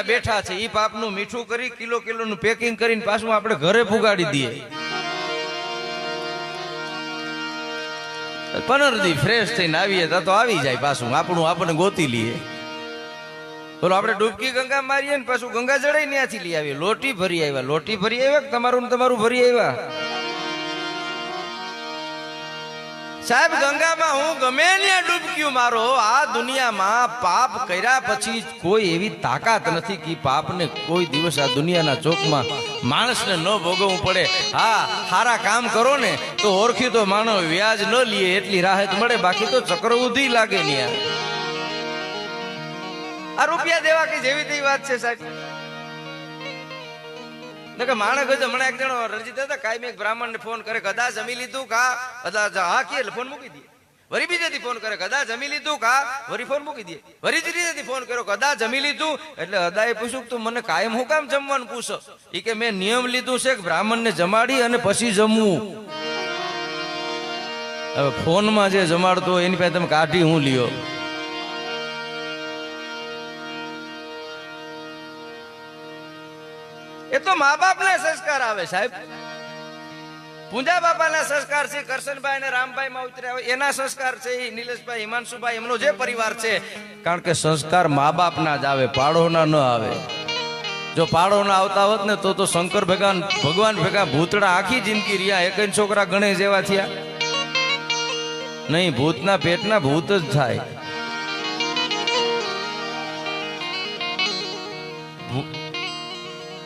અહીંયા બેઠા છે, ઈ પાપનું મીઠું કરી કિલો કિલોનું પેકિંગ કરીને પાછું આપણે ઘરે પુગાડી દઈએ. 15 દી ફ્રેશ થઈને આવીએ તો આવી જાય પાછું આપણું આપણને ગોતી લઈએ. બોલો આપણે ડૂબકી ગંગા મારીએ ને પાછું ગંગા જળાઈ ત્યાંથી લઈ આવીએ. લોટી ભરી આવ્યા તમારું ભરી આવ્યા. સાહેબ ગંગામાં હું ગમે ત્યાં ડૂબક્યું મારો, આ દુનિયામાં પાપ કર્યા પછી કોઈ એવી તાકાત નથી કે પાપને કોઈ દિવસ આ દુનિયાના ચોકમાં માણસને ન ભોગવવું પડે. હા, સારા કામ કરો ને તો ઓળખીતો માણો વ્યાજ ન લે એટલી રાહત મળે, બાકી તો ચક્રવૃદ્ધિ લાગે નહીં. આ રૂપિયા દેવા કે જેવી તેવી વાત છે સાહેબ. માણસ હમણાં એક જણો રજીત હતા, કાયમ એક બ્રાહ્મણ ને ફોન કરે, કદા જમી લીધું કા? હા કે એટલે ફોન મૂકી દે. વરી બીજેથી ફોન કરે, કદા જમી લીધું કા? વરી ફોન મૂકી દે. વરી ત્રીજેથી ફોન કર્યો, કદા જમી લીધું? એટલે અદાએ પૂછ્યું તું મને કાયમ હું કામ જમવાનું પૂછો? એ કે મેં નિયમ લીધું છે કે બ્રાહ્મણ ને જમાડી અને પછી જમવું. હવે ફોનમાં જે જમાડતો એની પાસે તમે કાઢી હું લ્યો. એ તો મા બાપ ના સંસ્કાર આવે સાહેબ. પૂંજા બાપા ના સંસ્કાર છે, કરશનભાઈ ને રામભાઈ માં ઉતર્યા હોય એના સંસ્કાર છે, નિલેશભાઈ હિમાંશુભાઈ એમનો જે પરિવાર છે. કારણ કે સંસ્કાર મા બાપ ના જ આવે, પાડોના ન આવે. જો પાડોના આવતા હોત ને તો શંકર ભગવાન ભેગા ભૂતડા આખી જિંદગી રહ્યા, એક જ છોકરા ગણેશ જેવા થયા નહીં. ભૂતના પેટના ભૂત જ થાય.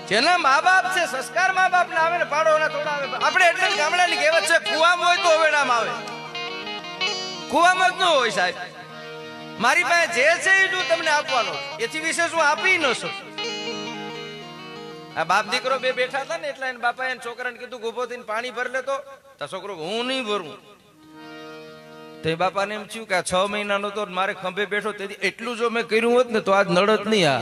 જેના મા બાપ છે સંસ્કાર મા બાપ ના આવે ને પાડોના થોડા આવે. આપણે એટલે ગામડાની કહેવત છે, કુવામાં હોય તો ઓવેડામાં આવે. કુવામાં જ ન હોય સાહેબ. મારી પાસે જે છે એ જો તમને આપવાનો, એથી વિશેષ હું આપી ન શકું. આ બાપ દીકરો બે બેઠા હતા ને એટલે બાપા એને છોકરાને કીધું ઉભો થઈને પાણી ભર લેતો. તો છોકરો હું નહીં ભરું. તો બાપાને એમ થયું કે 6 મહિનાનો તો મારે ખંભે બેઠો, તેથી એટલું જો મેં કર્યું હોત ને તો આજ નડત નહીં. આ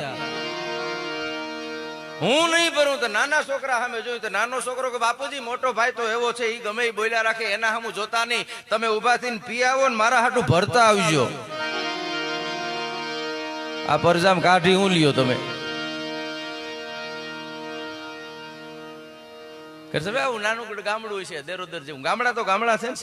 હું નહીં ભરું. તો નાના છોકરા સામે જોયું તો નાનો છોકરો કે બાપુજી મોટો ભાઈ તો એવો છે, એ ગમે એ બોલ્યા રાખે, એના સામું જોતા નહીં. તમે ઉભા થઈને પી આવો ને મારા હાટું ભરતા આવજો. આ પરજામ કાઢી હું લ્યો તમે. આવું નાનું ગામડું હોય છે, દેરોદર જેવું. ગામડા તો ગામડા છે ને,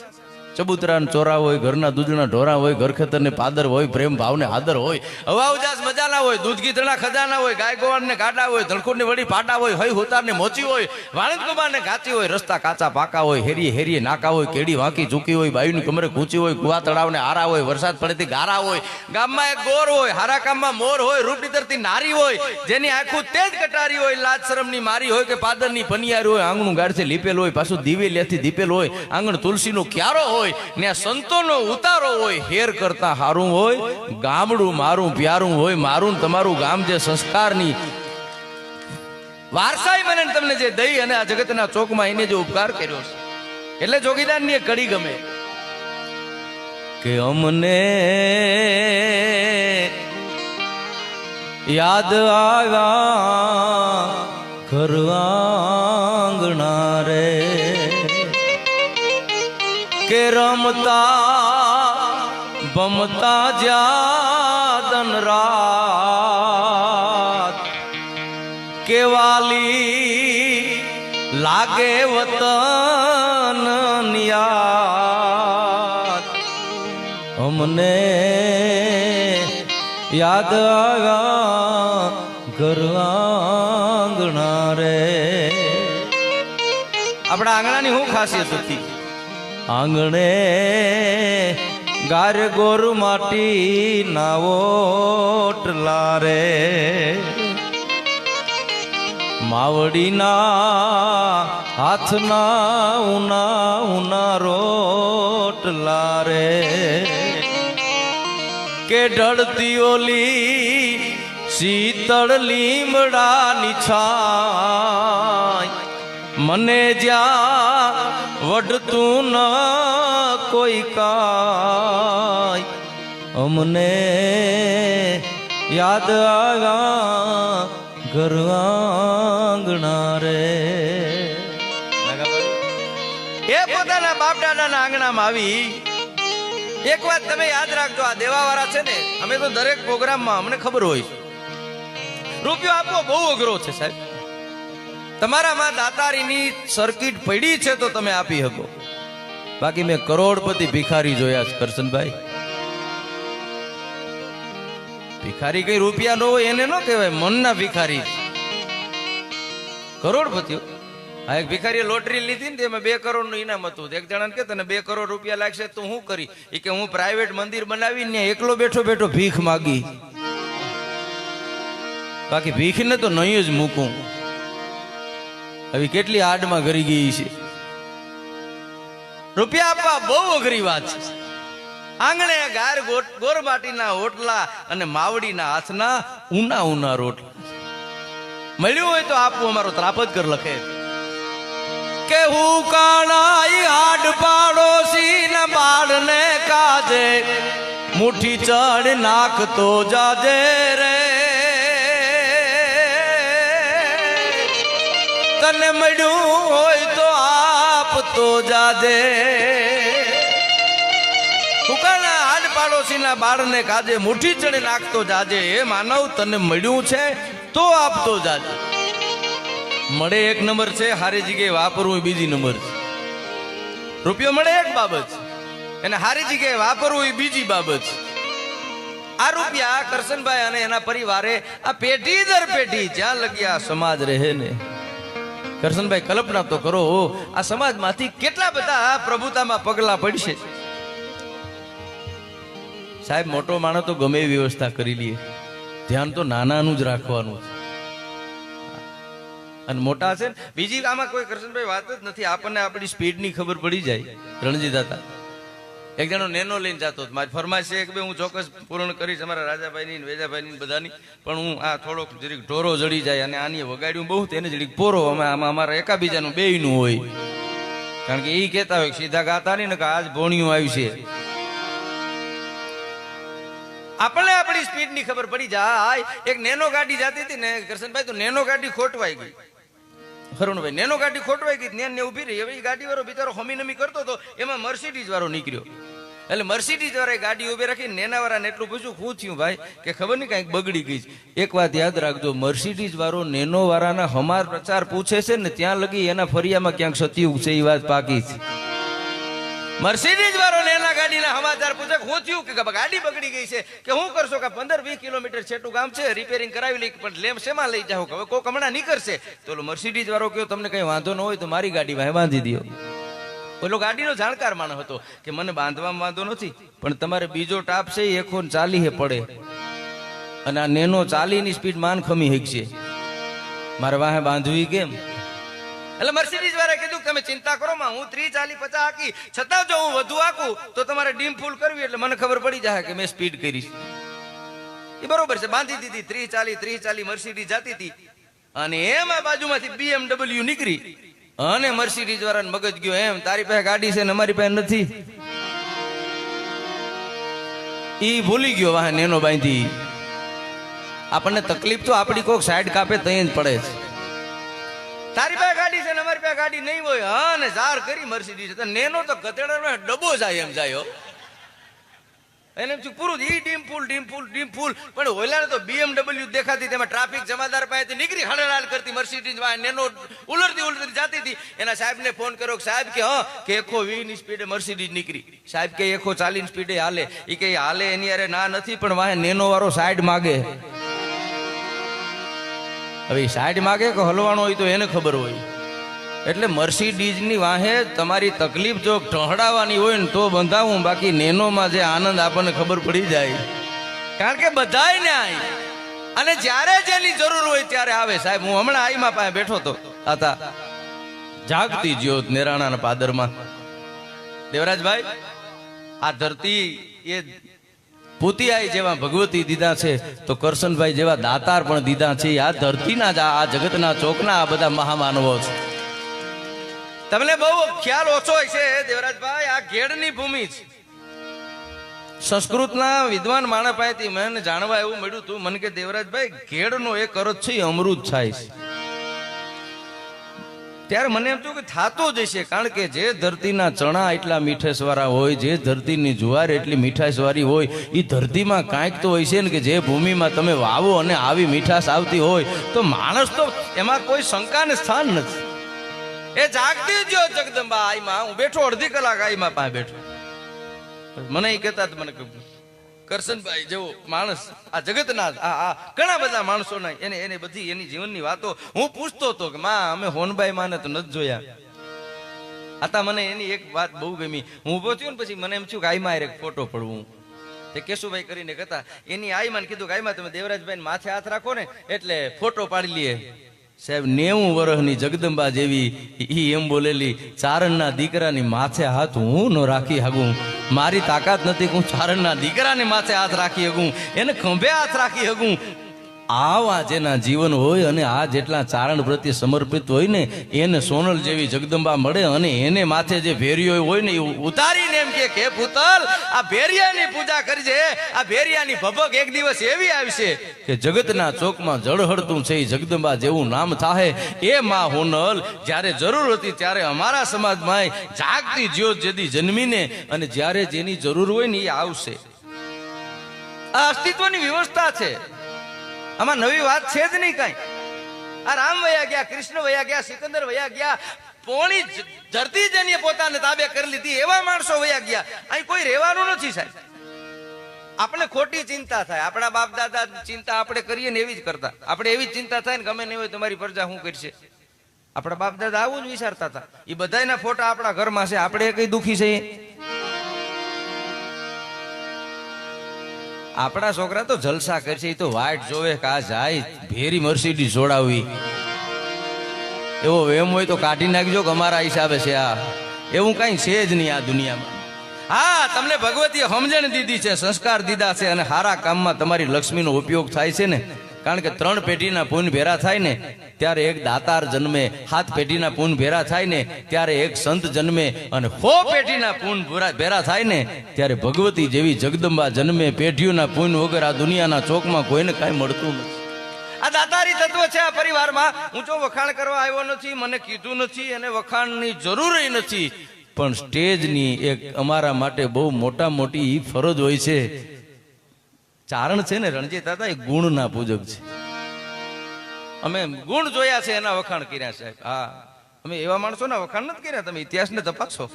ચબૂતરા ચોરા હોય, ઘરના દૂધના ઢોરા હોય, ઘર ખેતર ને પાદર હોય, પ્રેમ ભાવ ને આદર હોય, હવા ઉજાસ મજાના હોય, દૂધ ગીતના ખજાના હોય, ગાય ગોવાળ ને ગાડા હોય, ધણખોડ ને વળી પાટા હોય, હઈ હોતાર ને મોચી હોય, વાણંદ કુમાર ને ગાચી હોય, રસ્તા કાચા પાકા હોય, હેરીએ હેરીએ નાકા હોય, કેડી વાંકી ઝૂકી હોય, બાયુની કમરે કૂચી હોય, કુવા તળાવ ને આરા હોય, વરસાદ પડેથી ગારા હોય, ગામમાં એક ગોર હોય, હારા કામમાં મોર હોય, રૂપની ધરતી નારી હોય, જેની આંખું તેજ કટારી હોય, લાજ શરમની મારી હોય કે પાદરની પનિયારી હોય, આંગણું ગાડથી લીપેલ હોય, પાછું દિવેલિયાથી દીપેલ હોય, આંગણ તુલસીનો ક્યારો હોય ને સંતોનો ઉતારો હોય. હેર કરતા હારું હોય, ગામડું મારું પ્યારું હોય. મારું તમારું ગામ જે સંસ્કારની વારસાઈ મને તમને જે દઈ અને આ જગતના ચોકમાં એને જે ઉપકાર કર્યો છે, એટલે જોગીદારની એક કડી ગમે કે અમને યાદ આવ્યા ઘર આંગણા રે, કે રમતા બમતા જ્યાદન રાત, કે વાલી લાગે વતન યાદ. અમને યાદ આવ્યા ઘર આંગણા રે. આપણા આંગણાની શું ખાસિયત હતી? આંગણે ગાર ગોર માટી ના ઓટલા રે, માવડીના હાથના ઉના ઉના રોટલા રે, કે ઢળતી ઓલી શીતળ લીમડાની છાય, મને જ્યાં વઢતું ન કોઈ કાય. અમને યાદ આવ્યા ઘર આંગણા રે. એ પોતાના બાપ દાદાના આંગણામાં આવી. એક વાત તમે યાદ રાખજો, આ દેવાવાળા છે ને, અમે તો દરેક પ્રોગ્રામમાં અમને ખબર હોય રૂપિયો આપવો બહુ અઘરો છે સાહેબ. તમારામાં દાતારીની સર્કિટ પડી છે તો તમે આપી શકો. બાકી મેં કરોડપતિ ભિખારી જોયા છે કરશનભાઈ. ભિખારી કઈ રૂપિયા નો હોય એને ન કહેવાય, મનના ભિખારી. કરોડપતિઓ. આ એક ભિખારીએ લોટરી લીધી ને એમાં 2 કરોડ નું ઇનામ હતું. એક જણાને કે તને 2 કરોડ રૂપિયા લાગશે તો હું કરી? એ કે હું પ્રાઇવેટ મંદિર બનાવીને એકલો બેઠો બેઠો ભીખ માગી. બાકી ભીખને તો નહીં જ મૂકું. હવે કેટલી આડમાં ઘરી ગઈ છે. રૂપિયા આપવા બહુ અઘરી વાત છે. આંગણે ગાર ગોરમાટીના ઓટલા અને માવડીના હાથના ઊના ઊના રોટલા. મળ્યું હોય તો આપવું. અમારો ત્રાપદકર લખે કે હું કાણાઈ હાડ પાડોશી ના બાળને કાજે મુઠ્ઠી ચડ નાખતો જાજે રે. તને મળ્યું હોય તો આપતો જાજે. ઉકાળા હાડ પાડોશીના બાળને કાજે મુઠ્ઠી ચડે નાખતો જાજે. એ માનવ તને મળ્યું છે તો આપતો જાજે. મળે એક નંબર છે, હારી જગ્યાએ વાપરવું એ બીજી નંબર છે. રૂપિયો મળે એક બાબત છે, એને હારી જગ્યાએ વાપરવું એ બીજી બાબત છે. આ રૂપિયા કરશનભાઈ અને એના પરિવારે આ પેઢી દર પેઢી જ્યાં લગી આ સમાજ રહે ને, કરશનભાઈ કલ્પના તો કરો આ સમાજમાંથી કેટલા બધા પ્રભુતામાં પગલા પડશે. સાહેબ મોટો માણસ તો ગમે એવી વ્યવસ્થા કરી લઈએ, ધ્યાન તો નાનાનું જ રાખવાનું છે. અને મોટા છે ને બીજી આમાં કોઈ કરશનભાઈ વાત જ નથી. આપણને આપણી સ્પીડની ખબર પડી જાય. રણજી દાતા એક જણો નેનો લઈને જતો હતો. મારી ફરમાઈશ છે કે હું ચોક્કસ પૂર્ણ કરીશ અમારા રાજાભાઈની વેજાભાઈની બધાની, પણ હું આ થોડોક જરીક ઢોરો જડી જાય અને આની વગાડ્યું બહુ તેને જરીક પોરો આમાં અમારા એકાબીજાનું બેયનું હોય. કારણ કે એ કહેતા હોય સીધા ગાતા નહીં ને કે આજ ભોણિયું આવ્યું છે. આપણને આપણી સ્પીડની ખબર પડી જાય. એક નેનો ગાડી જતી હતી ને કરશનભાઈ, તો નેનો ગાડી ખોટવાઈ ગઈ. ખરું ને ભાઈ? નેનો ગાડી ખોટવાઈ ગઈ, ને ઉભી રહી. હવે એ ગાડી વાળો બિચારો હમી નમી કરતો હતો, એમાં મર્સિડીઝ વાળો નીકળ્યો. એટલે મર્સિડીઝ વાળા ગાડી ઉભી રાખી નેના વાળાને એટલું પૂછ્યું શું થયું ભાઈ? કે ખબર નહીં કાંઈક બગડી ગઈ. એક વાત યાદ રાખજો, મર્સિડીઝ વાળો નેનો વાળાના હમાર પ્રચાર પૂછે છે ને ત્યાં લગી એના ફરિયામાં ક્યાંક સત્યું છે. એ વાત પાકી છે. મર્સિડીઝ વાળો નેના ગાડીના સમાચાર પૂછે શું થયું? કે ગાડી બગડી ગઈ છે. કે શું કરશો? કે 15-20 કિલોમીટર છેટું ગામ છે, રિપેરિંગ કરાવી લઈ. પણ લેમ શેમાં લઈ જાઓ? હવે કોઈ હમણાં નીકળશે. તો મર્સિડીઝ વાળો કહ્યો તમને કઈ વાંધો ન હોય તો મારી ગાડીમાં બાંધી દો. ઓલો ગાડીનો જાણકાર માણસ હતો કે મને બાંધવામાં વાંધો નથી, પણ તમારે બીજો ટાપ છે 140 પડે અને આ નેનો 40 ની સ્પીડ માન ખમી હકશે. મારે વાહે બાંધવી કેમ? એટલે મર્સિડીઝ વાળાએ કીધું તમે ચિંતા કરો માં, હું 30-40-50 આકી, છતાં જો હું વધુ આકું તો તમારે ડીમ ફૂલ કરવી એટલે મને ખબર પડી જાય કે મેં સ્પીડ કરી. એ બરોબર છે, બાંધી દીધી. 30-40 મર્સિડીઝ જતી હતી અને એમાં બાજુમાંથી BMW નીકળી અને મર્સિડીઝ વાળાને મગજ ગયો એમ તારી પાસે ગાડી છે ને અમારી પાસે નથી. ઈ ભૂલી ગયો વાહન એનો બાંધી. આપણને તકલીફ તો આપણી કોક સાઈડ કાપે તઈ જ પડે છે. તારી પાસે ગાડી છે ને અમારી પાસે ગાડી નહીં હોય. હા ને ઝાર કરી મર્સિડીઝ તો નેનો તો ગધેડાનો ડબ્બો જાય એમ જાય. એને એમ પૂરું ઈ ડીમ ફૂલ. પણ ઓલાને તો BMW દેખાતી, તેમાં ટ્રાફિક જમાદાર પાસેથી નીકળી હળહળ કરતી મર્સિડીઝ વાહન નેનો ઉલરતી જાતી હતી. એના સાહેબને ફોન કર્યો સાહેબ કે હા કે 120 ની સ્પીડે મર્સિડીઝ નીકળી. સાહેબ કે 140 ની સ્પીડે હાલે. એ કે હાલે એની અરે ના નથી, પણ વાહન નેનો વાળો સાઈડ માગે. હવે સાઈડ માગે કે હલવાનો હોય તો એને ખબર હોય. એટલે મર્સિડીઝની વાહે તમારી તકલીફ જો ઢહડાવવાની હોય ને તો બંધાવું, બાકી નેનોમાં જે આનંદ આપણને ખબર પડી જાય. કારણ કે બધાય ને આય અને જ્યારે જેની જરૂર હોય ત્યારે આવે. સાહેબ હું હમણાં આઈમાં પાસે બેઠો હતો, આતા જાગતી જ્યોત નેરાણાના પાદરમાં. દેવરાજભાઈ આ ધરતી એ પૂતિયાઈ જેવા ભગવતી દીધા છે તો કરશનભાઈ જેવા દાતાર પણ દીધા છે. આ ધરતીના જ આ જગતના ચોકના આ બધા મહામાનવો છે. તમને બહુ ખ્યાલ ઓછો હોય છે દેવરાજભાઈ, આ ઘેડની ભૂમિ છે. સંસ્કૃતના વિદ્વાન માણસ પાસેથી મને જાણવા એવું મળ્યું હતું. મને કે દેવરાજભાઈ ઘેડનો એક અર્થ છે અમૃત થાય છે. ત્યારે મને એમ થયું કે થાતો જ હશે, કારણ કે જે ધરતીના ચણા એટલા મીઠાશવાળા હોય, જે ધરતીની જુવાર એટલી મીઠાશવાળી હોય, એ ધરતીમાં કાંઈક તો હોય છે ને કે જે ભૂમિમાં તમે વાવો અને આવી મીઠાશ આવતી હોય તો માણસ તો એમાં કોઈ શંકાને સ્થાન નથી. એ જાગતી જ જગદંબા આઈમાં હું બેઠો, અડધી કલાક આઈમાં પાસે બેઠો. મને એ કહેતા મને કરશનભાઈ જેવો માણસ આ જગતના આ ઘણા બધા માણસોના એને બધી એની જીવનની વાતો હું પૂછતો હતો કે માં અમે હોનભાઈ માને તો નથી જોયા. આતા મને એની એક વાત બહુ ગમી. હું ઉભો થયો ને પછી મને એમ થયું કે આઈમાં એક ફોટો પડવું. તે કેશુભાઈ કરીને કહેતા એની આઈમાં કીધું કે આઈમાં તમે દેવરાજભાઈ માથે હાથ રાખો ને એટલે ફોટો પાડી લઈએ. સાહેબ 90 વર્ષની જગદંબા જેવી ઈ એમ બોલેલી, ચારણના દીકરાની માથે હાથ હું ન રાખી શકું, મારી તાકાત નથી હું ચારણના દીકરાની માથે હાથ રાખી શકું, એને ખંભે હાથ રાખી શકું. આવા જેના જીવન હોય અને આ જેટલા ચારણ પ્રત્યે સમર્પિત હોય ને એને સોનલ જેવી જગદંબા મળે. અને એને માથે જે ભેરિયો હોય ને એ ઉતારીને એમ કે પુતલ આ ભેરિયાની પૂજા કરજે, આ ભેરિયાની ભભક એક દિવસ એવી આવશે કે જગતના ચોકમાં જળહળતું છે એ જગદંબા જેવું નામ થાહે. એ માં હોનલ જ્યારે જરૂર હતી ત્યારે અમારા સમાજમાં જાગતી જ્યોત જેદી જન્મીને અને જ્યારે જેની જરૂર હોય ને એ આવશે. આ અસ્તિત્વની વ્યવસ્થા છે, આમાં નવી વાત છે જ નહીં કઈ. આ રામ વયા ગયા, કૃષ્ણ વયા ગયા, સિકંદર વયા ગયા, પોણી ધરતી જેની પોતાને તાબે કરી લીધી એવા માણસો વયા ગયા. અહીં કોઈ રહેવાનું નથી સાહેબ. આપણે ખોટી ચિંતા થાય, આપણા બાપ દાદા ચિંતા આપણે કરીએ ને એવી જ કરતા. આપણે એવી જ ચિંતા થાય ને ગમે નહીં હોય તમારી પ્રજા શું કરશે. આપણા બાપ દાદા આવું જ વિચારતા હતા. એ બધાના ફોટા આપણા ઘરમાં છે, આપણે કઈ દુખી છે. આપણા છોકરા તો જલસા કરશે, એ તો વાઇટ જોવે કે આ જાય ભેરી મર્સિડીઝ જોડાવવી. એવો એમ હોય તો કાઢી નાખજો કે અમારા હિસાબે છે. આ એવું કઈ છે જ નહીં આ દુનિયામાં. હા, તમને ભગવતીએ સમજણ દીધી છે, સંસ્કાર દીધા છે અને સારા કામમાં તમારી લક્ષ્મીનો ઉપયોગ થાય છે ને. કારણ કે 3 પેઢીના પૂન ભેરા થાય ને ત્યારે એક દાતાર જન્મે, 7 પેઢીના પૂન ભેરા થાય ને ત્યારે એક સંત જન્મે અને 100 પેઢીના પૂન ભેરા થાય ને ત્યારે ભગવતી જેવી જગદંબા જન્મે. પેઢીઓના પૂન વગર આ દુનિયાના ચોકમાં કોઈને કાંઈ મળતું નથી. આ દાતારી તત્વ છે આ પરિવારમાં. હું જો વખાણ કરવા આવ્યો નથી, મને કીધું નથી અને વખાણની જરૂર નથી, પણ સ્ટેજની એક અમારા માટે બહુ મોટી ફરજ હોય છે. ચારણ છે ને રણજીત દાદા એ ગુણના પૂજક છે. અમે ગુણ જોયા છે, એના વખાણ કર્યા સાહેબ. હા, અમે એવા માણસોના વખાણ નથી કર્યા. તમે ઇતિહાસને તપાસો,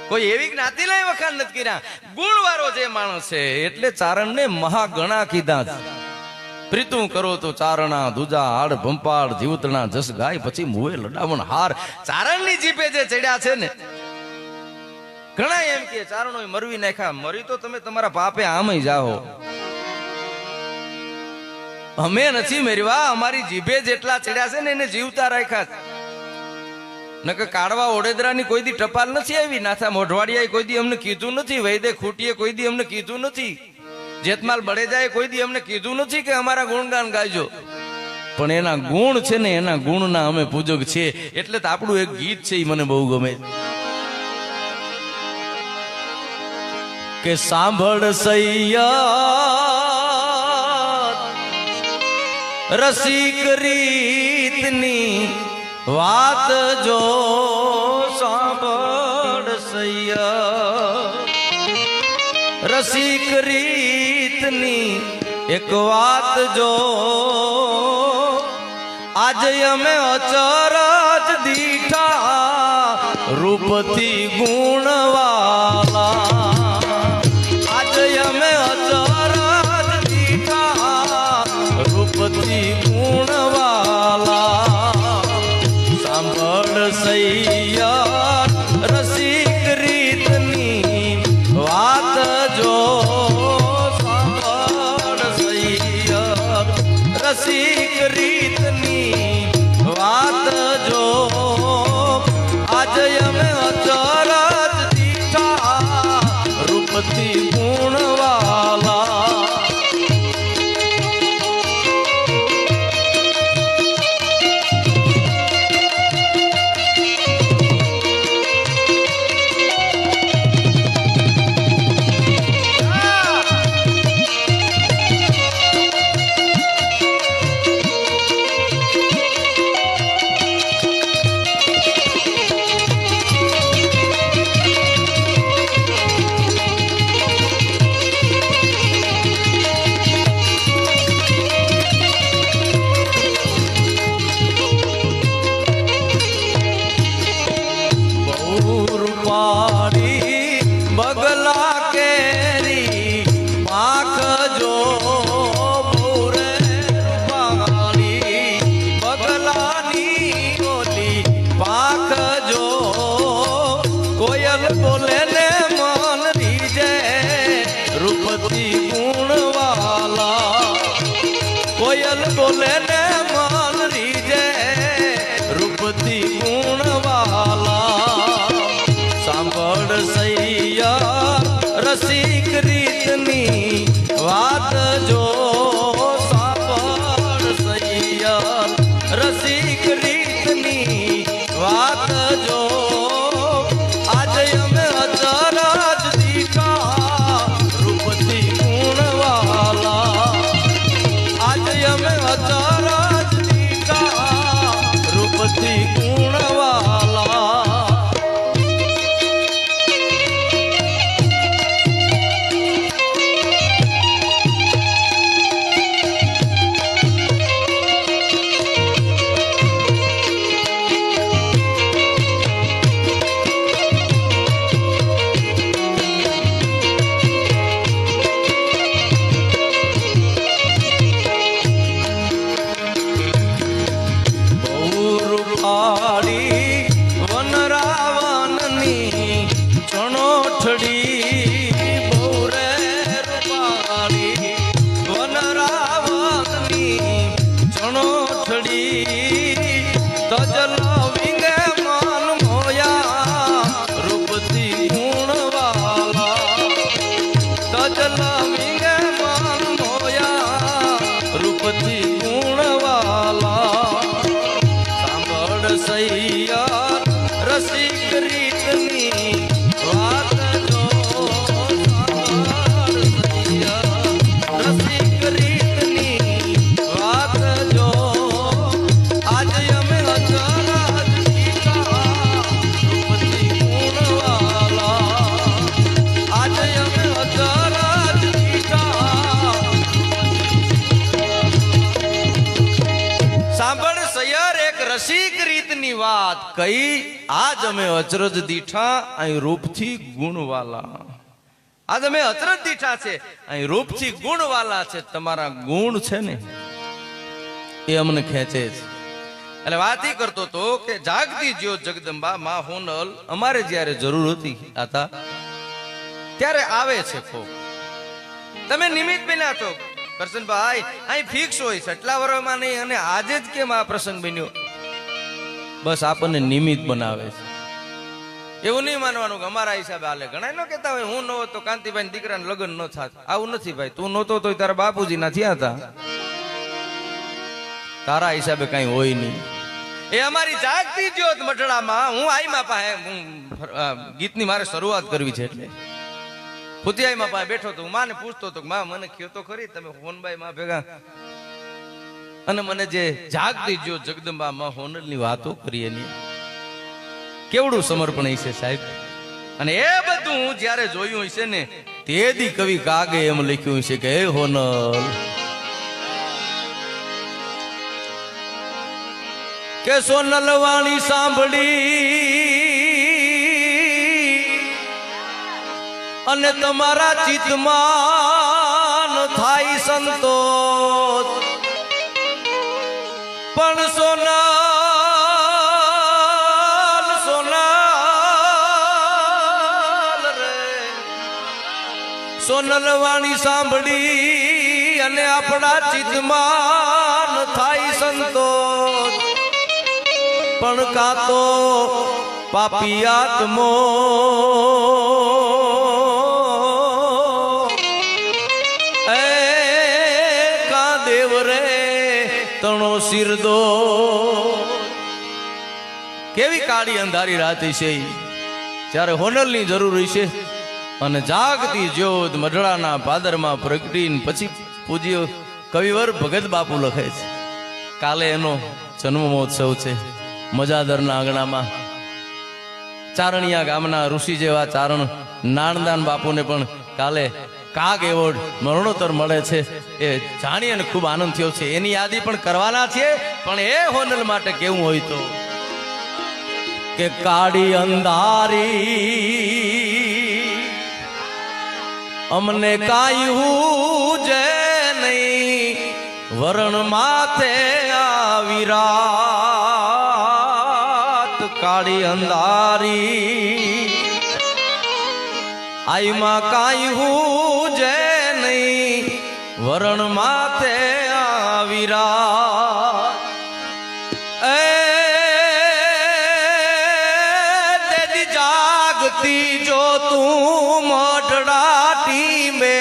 કોઈ એવી જ્ઞાતિના વખાણ નથી કર્યા. ગુણવાળો જે માણસ છે એટલે ચારણને મહાગણા કીધા. પ્રીતું કરો તો ચારણા, દુજા હાડ ભંપાળ, જીવતણા જસ ગાય, પછી મુએ લડાવણ હાર. ચારણની જીભે જે ચડ્યા છે ને, ઘણા એમ કે ચારણો મરવી નાખ્યા. મરી તો તમે તમારા પાપે આમય જાઓ. અમે નથી મરવા, અમારી જીભે જેટલા ચડ્યા છે ને એને જીવતા રાખ્યા. નકર કાઢવા ઓડેદરાની કોઈ દી ટપાલ નથી આવી, નાથા મોઢવાડિયાએ કોઈ દી અમને કીધું નથી, વૈદે ખૂટીએ કોઈ દી અમને કીધું નથી, જેતમાલ બળેજાએ કોઈ દી અમને કીધું નથી કે અમારા ગુણગાન ગાજો. પણ એના ગુણ છે ને એના ગુણના અમે પૂજક છીએ. એટલે તો આપણું એક ગીત છે એ મને બહુ ગમે કે સાંભળ સૈયદ રસિક રીતની વાત જો, સાંભળ સૈયદ રસિક રીતની એક વાત જો. આજે અમે અચરજ દીઠા રૂપથી ગુણવાલા. આજે અમે અચરજ દીઠા રૂપથી ગુણવાલા. સાંભળ સૈયદ રસિક રીતની વાત જો, સાંભળ સૈયદ રસિક રીતની વાત જો. આજે અમે અચરજ દીઠા રૂપથી ગુણવાલા. રસિક રીતની વાત જો આજે અમે અચરજ દીઠા રૂપથી ગુણવાલા આજે અમે અચરજ દીઠા રૂપથી ગુણવાલા રસિક રીતની વાત જો રસિક રીતની વાત જો આજે અમે અચરજ દીઠા રૂપથી ગુણવાલા આજે અમે અચરજ દીઠા સાંભળ સૈયર એક રસિક રીતની વાત કઈ આજ અમે અચરજ દીઠા અહીં રૂપથી ગુણવાલા આજ અમે અચરજ દીઠા છે અહીં રૂપથી ગુણવાલા છે તમારા ગુણ છે ને એ અમને ખેંચે છે એટલે વાત ઈ કરતો તો કે જાગતી જ્યોત જગદંબા માં હોનલ અમારે જ્યારે જરૂર હતી આતા ત્યારે આવે છે ખો તમે નિમિત્ત બન્યા છો કરશનભાઈ અહીં ફિક્સ હોય છે એટલા વર્ષમાં નહીં અને આજે જ કેમ આ પ્રસંગ બન્યો બસ આપણને નિમિત્ત બનાવે છે એવું નહીં માનવાનું કે અમારા હિસાબે હાલે ઘણા ન કહેતા હોય હું ન હોત તો કાંતિભાઈ દીકરાને લગ્ન ન થાત આવું નથી ભાઈ તું નહોતો તો તારા બાપુજી ના થયા હતા તારા હિસાબે કઈ હોય નહીં એ અમારી જાગતી જ્યોત મઢડામાં હું આઈમાં પાસે ગીતની મારે શરૂઆત કરવી છે એટલે ફુતિયાઈમાં પાસે બેઠો તો હું માને પૂછતો હતો માં મને કયો તો ખરી તમે હોનબાઈ માં ભેગા અને મને જે જાગતી જ્યોત જગદંબા માં હોનલની વાતો કરી એની કેવડું સમર્પણ છે સાહેબ અને એ બધું હું જ્યારે જોયું હશે ને તેદી કવિ કાગે એમ લખ્યું છે કે હે હોનલ કે સોનલ વાણી સાંભળી અને તમારા ચિત્તમાં થાય સંતોષ પણ સોનલ સોનલ રે સોનલ વાણી સાંભળી અને આપણા ચિત્તમાં થાય સંતોષ પણ કાતો પાપી આત્મો દેવ રે તણો સિરદો કેવી કાળી અંધારી રાત છે ત્યારે હોનલની જરૂર છે અને જાગતી જ્યોત મઢડાના પાદરમાં પ્રગટીને પછી પૂજ્ય કવિવર ભગત બાપુ લખે છે કાલે એનો જન્મ મહોત્સવ છે મજાદરના આંગણામાં ચારણિયા ગામના ઋષિ જેવા ચારણ નાણદાન બાપુને પણ કાલે કાગ એવોર્ડ મરણોત્તર મળે છે એ જાણીને ખૂબ આનંદ થયો છે એની યાદી પણ કરવાના છે પણ એ હોનલ માટે કેવું હોય તો કે કાળી અંધારી અમને કાયું જે નહીં વરણ માથે આવીરાત કાળી અંધારી આઈમાં કાંઈ હું જે નહીં વરણ માથે આવીરા એ તેદી જાગતી જો તું મઢડાટી મે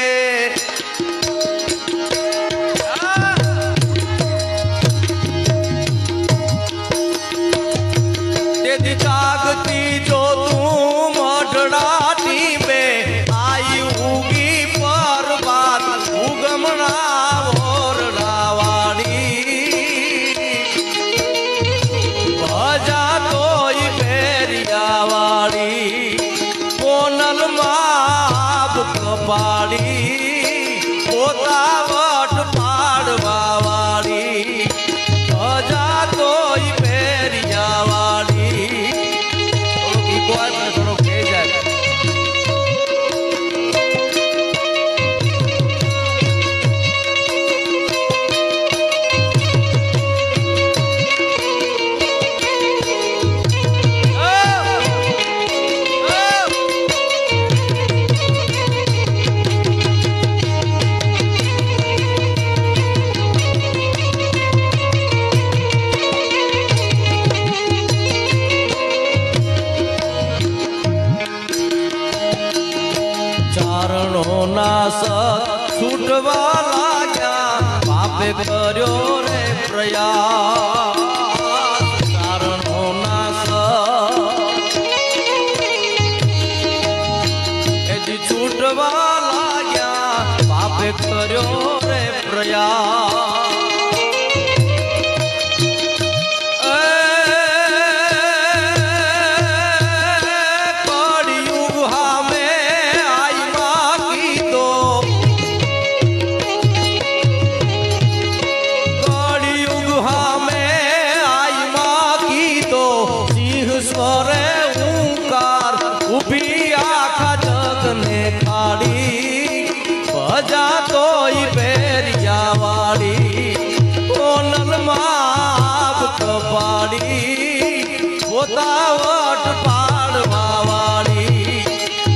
કપાડી પોતાવટ પાડવા વાળી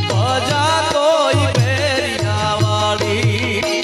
ભજા તોય ભેરિયા વાળી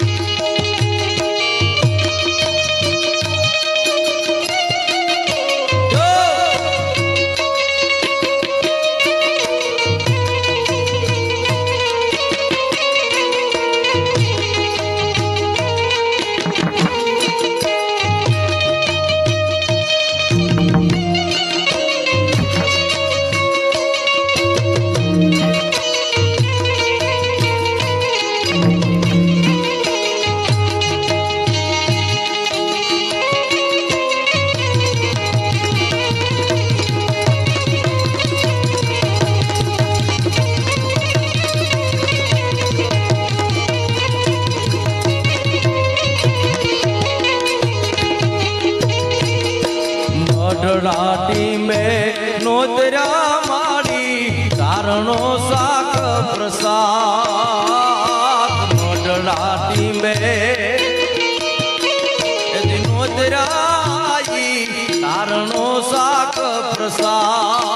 ઢાટી મેં નોતર્યા માડી કારણો શાક પ્રસાદ ઢાટી મેં નોતર્યા કારણો શાક પ્રસાદ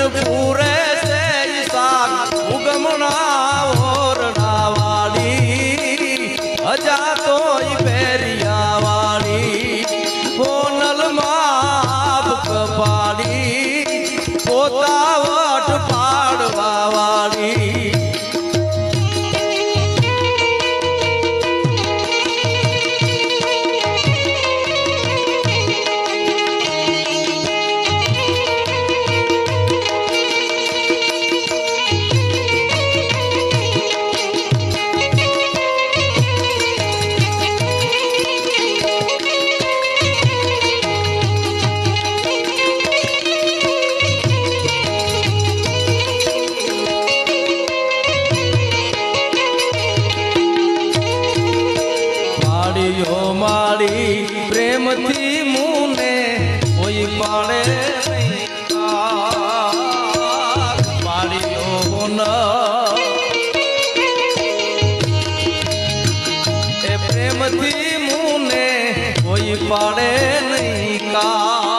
પૂરે છે ઈશાન ઉગમણા ઓરડા વાળી હજા તોય ભેરિયા વાળી હોનલ માપ કપાડી પોતાવટ પાડવા વાળી મારી પ્રેમથી મુને કોઈ પાડે પાડ્યો ન એ પ્રેમથી મુને કોઈ પાડે નહીં કા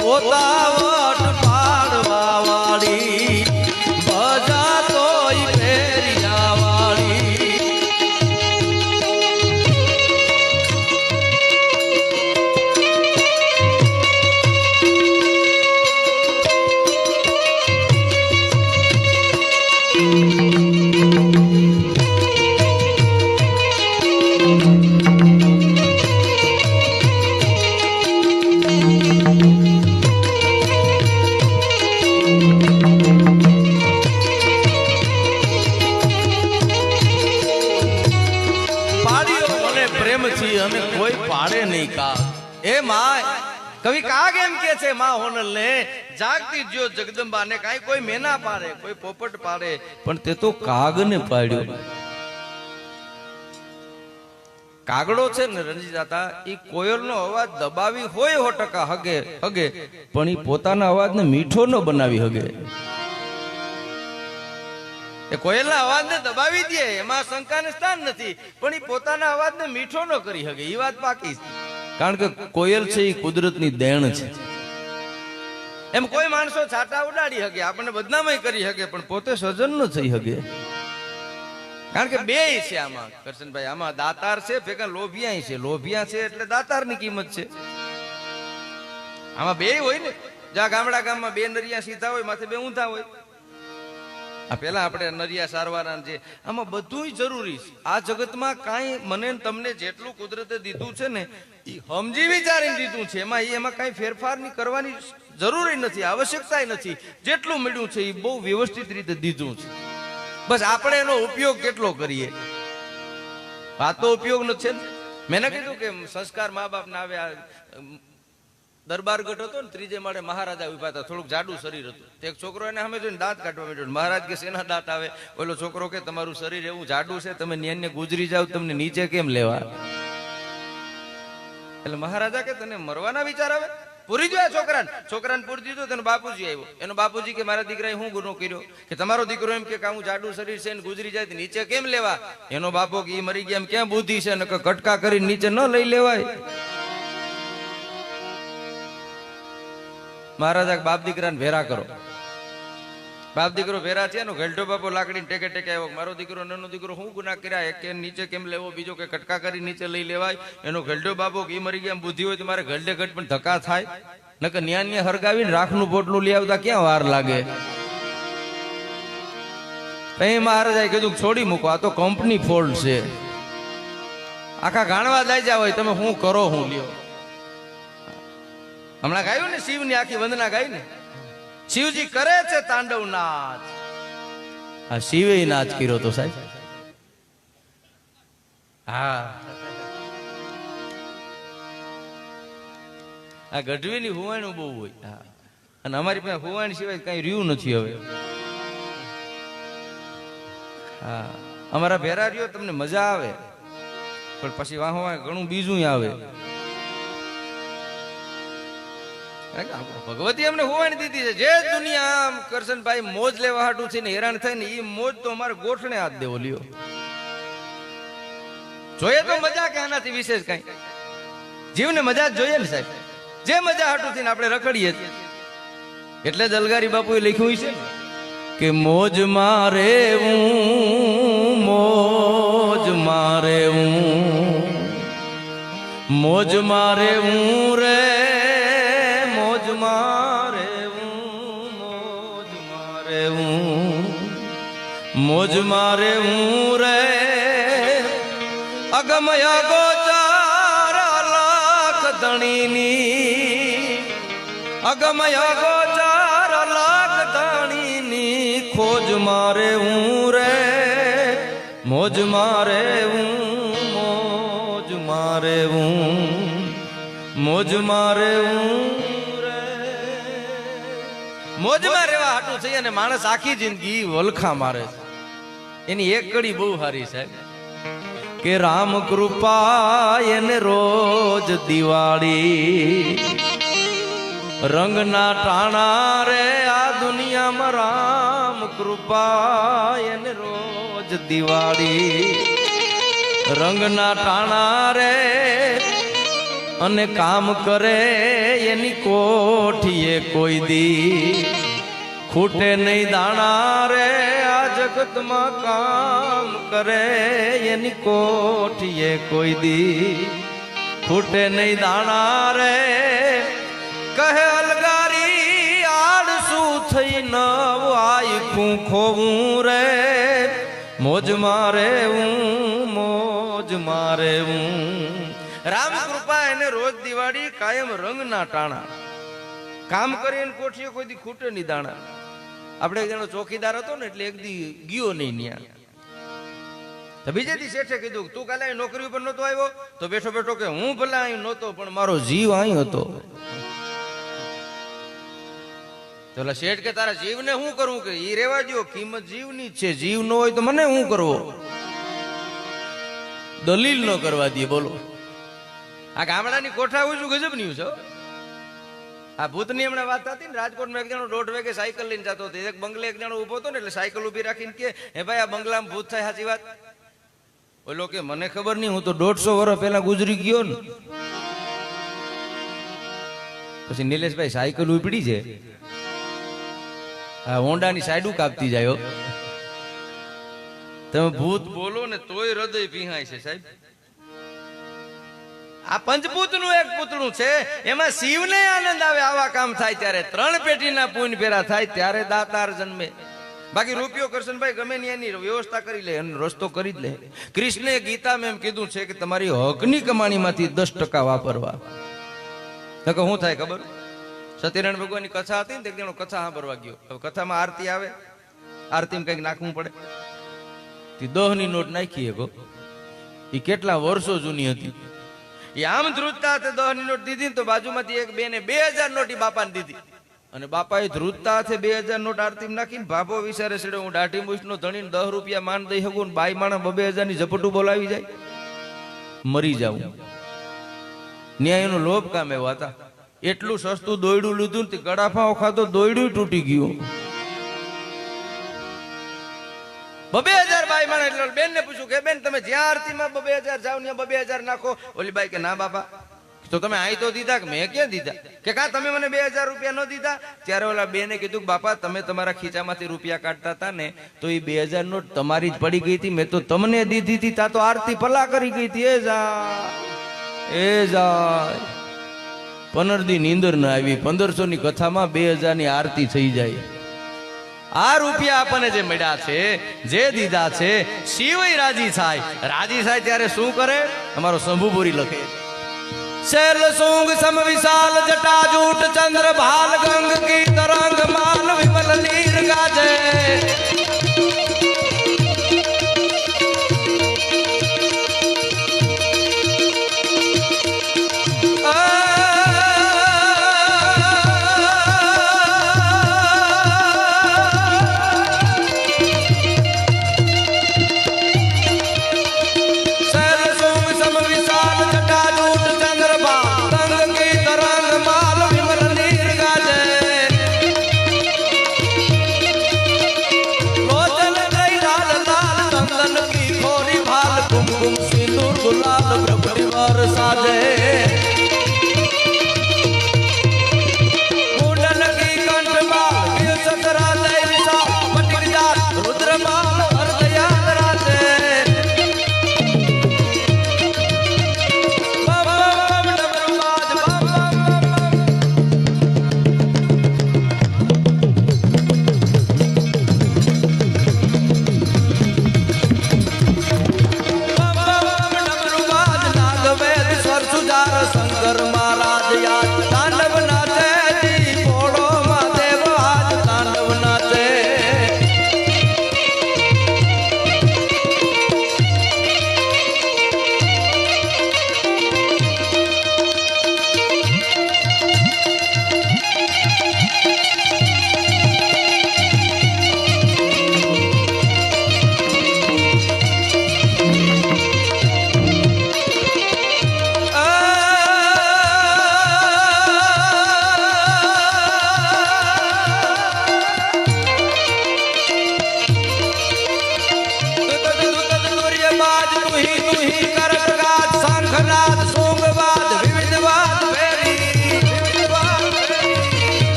પોતાવટ પાડવા વાળી ભજા તોય ભેરિયા વાળી અને કોઈ પાડે નહીં કા એ માં કવિ કાગ એમ કે છે માં હોનલ ને જાગતી જો જગદંબા ને કાઈ કોઈ મેના પાડે કોઈ પોપટ પાડે પણ તે તો કાગ ને પાડ્યો કાગડો છે ને રણજી દાતા ઈ કોયલનો અવાજ દબાવી હોય 100% હગે પણ ઈ પોતાના અવાજને મીઠો ન બનાવી હગે એ કોયલના અવાજને દબાવી દે એમાં શંકાને સ્થાન નથી પણ એ પોતાના અવાજને મીઠો ન કરી શકે એ વાત પાકી કારણ કે કોયલ છે એ કુદરતની દેણ છે એમ કોઈ માણસો છાટા ઉડાડી શકે આપણને બદનામી કરી શકે પણ પોતે સજન ન થઈ શકે કારણ કે બે છે આમાં કરશનભાઈ આમાં દાતાર છે ભેગા લોભિયા છે લોભિયા છે એટલે દાતારની કિંમત છે આમાં બે હોય ને જ્યાં ગામડા ગામમાં બે નરિયા સીધા હોય માથે બે ઊંધા હોય આ પેલા આપણે નરિયા સારવાના જે આમાં બધુંય જરૂરી છે. આ જગતમાં કાંઈ મને ને તમને જેટલું કુદરતે દીધું છે ને એ સમજી વિચારીને દીધું છે. એમાં કાંઈ ફેરફારની કરવાની જરૂરી નથી, આવશ્યકતા નથી. જેટલું મળ્યું છે એ બહુ વ્યવસ્થિત રીતે દીધું છે. બસ આપણે એનો ઉપયોગ કેટલો કરીએ, આ તો ઉપયોગ નથી ને. મેં કીધું કે સંસ્કાર મા બાપ ના આવે. દરબાર ગઢ હતો ને, ત્રીજે માળે મહારાજા ઉભા હતા, થોડુંક જાડું શરીર હતું. એક છોકરો એને સામે જોઈને દાંત કાઢવા માંડ્યો. મહારાજ કે શેના દાંત આવે? ઓલો છોકરો કે તમારું શરીર એવું જાડું છે, તમે ન્યાને ગુજરી જાવ, તમને નીચે કેમ લેવા? એટલે મહારાજા કે તને મરવાના વિચાર આવે? પૂરી જોયા છોકરાને પૂરી દીધો. તેનો બાપુજી આવ્યો. એનો બાપુજી કે મારા દીકરાએ શું ગુનો કર્યો કે તમારો દીકરો એમ કે હું જાડું શરીર છે ને ગુજરી જાય નીચે કેમ લેવા? એનો બાપો કે મરી ગયા, એમ ક્યાં બુદ્ધિ છે ને કટકા કરી નીચે ન લઈ લેવાય. મહારાજા બાપ દીકરાને ભેરા કરો. બાપ દીકરો ભેરા છે, એનો ઘેલટો બાપો લાકડી ટેકે ટેકે આવ્યો. મારો દીકરો નાનો દીકરો શું ગુના કર્યા? એક કે નીચે કેમ લેવો, બીજો કે કટકા કરી નીચે લઈ લેવાય. એનો ઘેલટો બાપો કે મરી ગયા, બુદ્ધિ હોય તો મારે ઘરડે ઘટ પણ ધક્કા થાય. નકર ન્યા હરગાવીને રાખનું પોટલું લઈ આવતા ક્યાં વાર લાગે? મહારાજાએ કીધું છોડી મૂકો, આ તો કંપની ફોલ્ટ છે. આખા ગાણવા દાઈ હોય, તમે શું કરો? હું લ્યો હમણાં ગાયું ને શિવની આખી વંદના ગાઈ ને, શિવજી કરે છે તાંડવ નાચ. આ શિવે નાચ કર્યો તો સાહેબ. હા, આ ગઢવીની હુવાણું બહુ હોય. હા, અને અમારી પાસે હુવાણ સિવાય કઈ રહ્યું નથી હવે. હા, અમારા ભેરા રહ્યો તમને મજા આવે, પણ પછી વાહ ઘણું બીજું આવે. ભગવતી અમને હોવાની દીધી છે. જે દુનિયા કરશનભાઈ મોજ લેવા હાટું છે ને હેરાન થાય ને, એ મોજ તો અમારે ગોઠણે હાથ દેવો લ્યો. જોઈએ તો મજા કે આનાથી વિશેષ કઈ? જીવને મજા જ જોઈએ ને સાહેબ. જે મજા હાટું થઈને આપણે રખડીએ. એટલે જ અલગારી બાપુએ લખ્યું છે કે મોજ મારે મોજ મારે મોજ મારે રે મોજ મારે મોજ મારે રે અગમય ગોચાર લાખ ધણીની અગમય ગોચાર લાખ ધણીની ખોજ મારે રે મોજ મારે મોજ મારે મોજ મારે મોજમાં રહેવા હાટું છે. અને માણસ આખી જિંદગી વલખા મારે છે. એની એક કડી બહુ સારી સાહેબ કે રામ કૃપા એને રોજ દિવાળી રંગના ટાણા રે આ દુનિયામાં રામ કૃપા એને રોજ દિવાળી રંગના ટાણા રે અને કામ કરે એની કોઠીએ કોઈ દી ખૂટે નહીં દાણા રે આ જગતમાં કામ કરે એની કોઠીએ કોઈ દી ખૂટે નહીં દાણા રે કહે અલગારી આળસુ થઈ નવ આયખું ખોવું રે મોજ મારે મોજ મારે રામ કૃપા એને રોજ દિવાળી કાયમ રંગના ટાણા કામ કરીને કોઠીએ કોઈ દી ખૂટે નહીં દાણા. આપણે એક જણો ચોકીદાર હતો ને એટલે એક દી ગયો નહીં ન્યા. તો બીજે દી શેઠે કીધું તું કાલે નોકરી ઉપર નહોતો આવ્યો? તો બેઠો બેઠો કે હું ભલા અહીં નહોતો પણ મારો જીવ અહીં હતો. તો શેઠ કે તારા જીવને શું કરવું? કે ઈ રેવા દો, કિંમત જીવની જ છે. જીવ ન હોય તો મને શું કરવો? દલીલ ન કરવા દે. બોલો, આ ગામડાની કોઠા હોય શું ગજબ નહીં છે. આ ભૂતની હમણાં વાત હતી ને, રાજકોટમાં એક જણો 1:30 વાગે સાયકલ લઈને જતો હતો. એક બંગલે એક જણો ઉભો હતો ને એટલે સાયકલ ઉભી રાખીને કે હે ભાઈ આ બંગલામાં ભૂત થાય સાચી વાત? ઓલો કે મને ખબર નહીં, હું તો 150 વર્ષ પહેલા ગુજરી ગયો ને. પછી નિલેશભાઈ સાયકલ ઉપડી છે, આ હોન્ડાની સાઈડું કાપતી જાય. તમે ભૂત બોલો ને તોય હૃદય ભીહાય છે સાહેબ. આ પંચભૂતનું એક પૂતળું છે, એમાં શિવને આનંદ આવે આવા કામ થાય ત્યારે. 3 પેટીના પૂન ભેરા થાય ત્યારે દાતાર જન્મે. બાકી રૂપિયો કરશનભાઈ ગમે એની વ્યવસ્થા કરી લે અને રસ્તો કરી જ લે. કૃષ્ણે ગીતામાં એમ કીધું છે કે તમારી હકની કમાણીમાંથી 10% વાપરવા. નકર શું થાય ખબર? સત્યનારાયણ ભગવાનની કથા હતી ને તે જણો કથા સાંભળવા ગયો. હવે કથામાં આરતી આવે, આરતીમાં કંઈક નાખવું પડે. 10 ની નોટ નાખી ગો. એ કેટલા વર્ષો જૂની હતી. એ આમ ધ્રુજતા હાથે 10 ની નોટ દીધી તો બાજુમાંથી એક બેને 2000 નોટ બાપાને દીધી. અને બાપાએ ધ્રુજતા હાથે 2000 નોટ આરતી નાખીને બાપો વિચારે છે હું દાઢી મૂછનો ધણીને 10 રૂપિયા માન દઈ શકું, બાઈ માણા 2000 ની ઝપટું બોલાવી જાય, મરી જાવું. ન્યાયનો લોભ કામ એવા હતા. એટલું સસ્તું દોયડું લીધું ને ગળાફાઓ ખાતો દોયડું તૂટી ગયું. 2000 બાઈ માણે એટલે બેન ને પૂછ્યું કે બેન તમે જ્યાં આરતીમાં 2000 જાવ ને 2000 નાખો. ઓલી બાઈ કે ના બાપા તો તમે આઈ તો દીધા. કે મેં ક્યાં દીધા? કે કા તમે મને 2000 રૂપિયા ન દીધા? ત્યારે ઓલા બેને કીધું બાપા તમે તમારા ખીચામાંથી રૂપિયા કાઢતા હતા ને તો એ 2000 નોટ તમારી જ પડી ગઈ હતી. મેં તો તમને દીધી હતી. તા તો આરતી પલા કરી ગઈ હતી. એ જાય 15 દી નીંદર ના આવી. 1500 ની કથામાં 2000 ની આરતી થઈ જાય. આ રૂપિયા આપણને જે મળ્યા છે, જે દીધા છે, શિવય રાજી થાય. રાજી થાય ત્યારે શું કરે? અમારો શંભુપુરી લખે શૈલ સુંગ સમ વિશાલ જટા જૂટ ચંદ્ર ભાલ ગંગ કી તરંગ માલ વિમલ નીર ગાજે.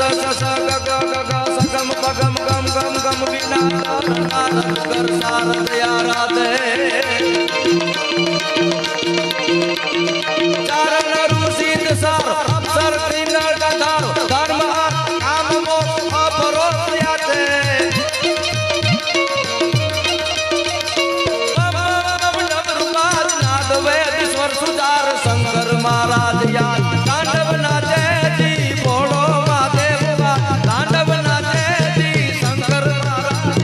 સ ગ ગ ગ ગ સગમ પગમ ગમ ગમ ગમ વિના નારદ કર સારદ આરાધે ચારણ ઋષિ સાર અપ્સર કિન્નર ગંધર્વ ધર્મ કામ મોક્ષ અપરોક્ષયાતે નાદ વેદ સ્વર સુધાર શંકર મહારાજ યાદ તાંડવ નાચે જી ભોળો મહાદેવ તાંડવ નાચે જી શંકર મહારાજ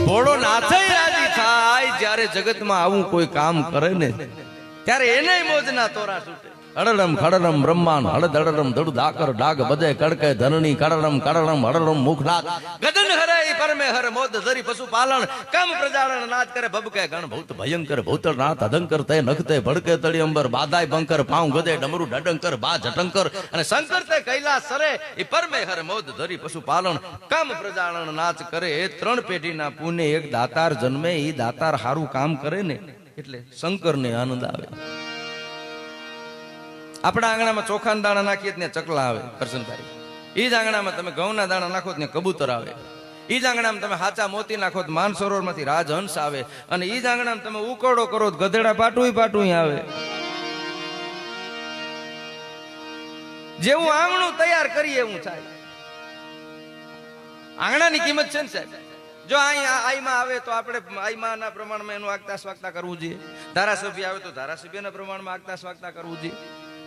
ભોળો નાચે રાજી થાય જ્યારે જગતમાં આવું કોઈ કામ કરે ને ત્યારે એને મોજના તોરા છૂટે અડડમ ખડડમ બ્રહ્માંડ હળદ અડડમ ધડ ડાકર ડાગ બધે કડકે ધરણી કડડમ કડડમ હડડમ મુખનાથ ગગન હરે પરમે હર મોદ ધરી પશુ પાલન કમ પ્રજાળન નાચ કરે ભબકે ગણ ભૂત ભયંકર ભૂતળ નાથ અધંકર તે નખતે ભડકે તળી અંબર બાદાય બંકર પાઉ ગદે ડમરુ ડડંકર બા જટંકર અને શંકર તે કૈલાસ સરે એ પરમે હર મોદ ધરી પશુ પાલન કમ પ્રજાળન નાચ કરે એ ત્રણ પેઢીના પુણે એક દાતાર જન્મે એ દાતાર હારું કામ કરે ને એટલે શંકરને આનંદ આવે આપણા આંગણામાં ચોખાના દાણા નાખીએ ત્યાં ચકલા આવે કરશનભાઈ ઈ જ આંગણામાં તમે ઘઉંના દાણા નાખો ત્યાં કબૂતર આવે ઈ જ આંગણામાં તમે હાચા મોતી નાખો તો માનસરોવર માંથી રાજહંસ આવે અને ઈ જ આંગણામાં તમે ઉકળો કરો તો ગધેડા પાટું આવે જેવું આંગણું તૈયાર કરીએ એવું થાય આંગણાની કિંમત છે ને સાહેબ જો આઈમાં આવે તો આપણે આઈમાના પ્રમાણમાં એનું આગતા સ્વાગતા કરવું જોઈએ ધારાસભ્ય આવે તો ધારાસભ્યના પ્રમાણમાં આગતા સ્વાગતા કરવું જોઈએ